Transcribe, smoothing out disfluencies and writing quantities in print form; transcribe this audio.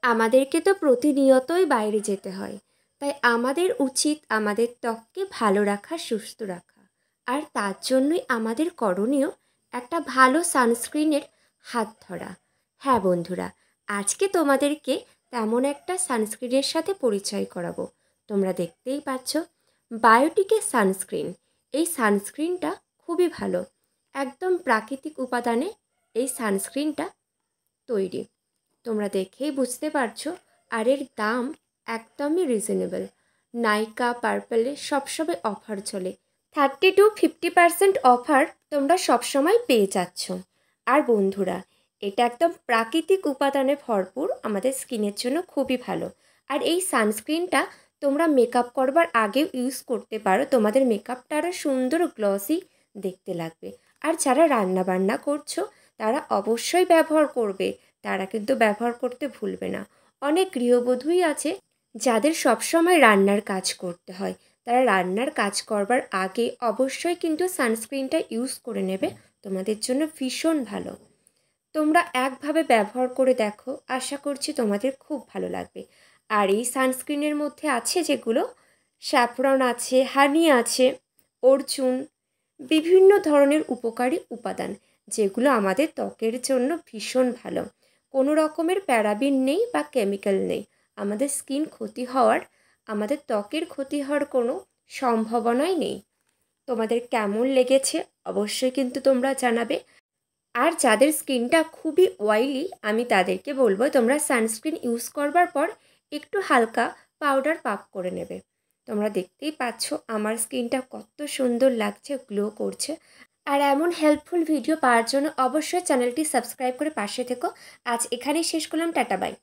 আমাদেরকে তো প্রতিনিয়তই বাইরে যেতে হয়, তাই আমাদের উচিত আমাদের ত্বককে ভালো রাখা, সুস্থ রাখা। আর তার জন্যই আমাদের করণীয় একটা ভালো সানস্ক্রিনের হাত ধরা। হ্যাঁ বন্ধুরা, আজকে তোমাদেরকে তেমন একটা সানস্ক্রিনের সাথে পরিচয় করাবো। তোমরা দেখতেই পাচ্ছ, বায়োটিকের সানস্ক্রিন। এই সানস্ক্রিনটা খুবই ভালো, একদম প্রাকৃতিক উপাদানে এই সানস্ক্রিনটা তৈরি। তোমরা দেখেই বুঝতে পারছো, আর এর দাম একদমই রিজনেবল। নাইকা, পার্পেলে সবসময় অফার চলে, 30-50% অফার তোমরা সবসময় পেয়ে যাচ্ছ। আর বন্ধুরা, এটা একদম প্রাকৃতিক উপাদানে ভরপুর, আমাদের স্কিনের জন্য খুবই ভালো। আর এই সানস্ক্রিনটা তোমরা মেকআপ করবার আগেও ইউজ করতে পারো, তোমাদের মেকআপটা আরও সুন্দর গ্লসি দেখতে লাগবে। আর যারা রান্না বান্না করছো তারা অবশ্যই ব্যবহার করবে, তারা কিন্তু ব্যবহার করতে ভুলবে না। অনেক গৃহবধূই আছে যাদের সবসময় রান্নার কাজ করতে হয়, তারা রান্নার কাজ করবার আগে অবশ্যই কিন্তু সানস্ক্রিনটা ইউজ করে নেবে, তোমাদের জন্য ভীষণ ভালো। তোমরা একভাবে ব্যবহার করে দেখো, আশা করছি তোমাদের খুব ভালো লাগবে। আর এই সানস্ক্রিনের মধ্যে আছে যেগুলো, স্যাফরন আছে, হানি আছে, অর্জুন, বিভিন্ন ধরনের উপকারী উপাদান, যেগুলো আমাদের ত্বকের জন্য ভীষণ ভালো। কোনো রকমের প্যারাবিন নেই বা কেমিক্যাল নেই। আমাদের স্কিন ক্ষতি হওয়ার, আমাদের ত্বকের ক্ষতি হওয়ার কোনো সম্ভাবনাই নেই। তোমাদের কেমন লেগেছে অবশ্যই কিন্তু তোমরা জানাবে। আর যাদের স্কিনটা খুবই অয়েলি, আমি তাদেরকে বলবো তোমরা সানস্ক্রিন ইউজ করবার পর একটু হালকা পাউডার পাক করে নেবে। তোমরা দেখতেই পাচ্ছ আমার স্কিনটা কত সুন্দর লাগছে, গ্লো করছে। আর এমন হেল্পফুল ভিডিও পাওয়ার জন্য অবশ্যই চ্যানেলটি সাবস্ক্রাইব করে পাশে থেকো। আজ এখানেই শেষ করলাম, টাটা বাই।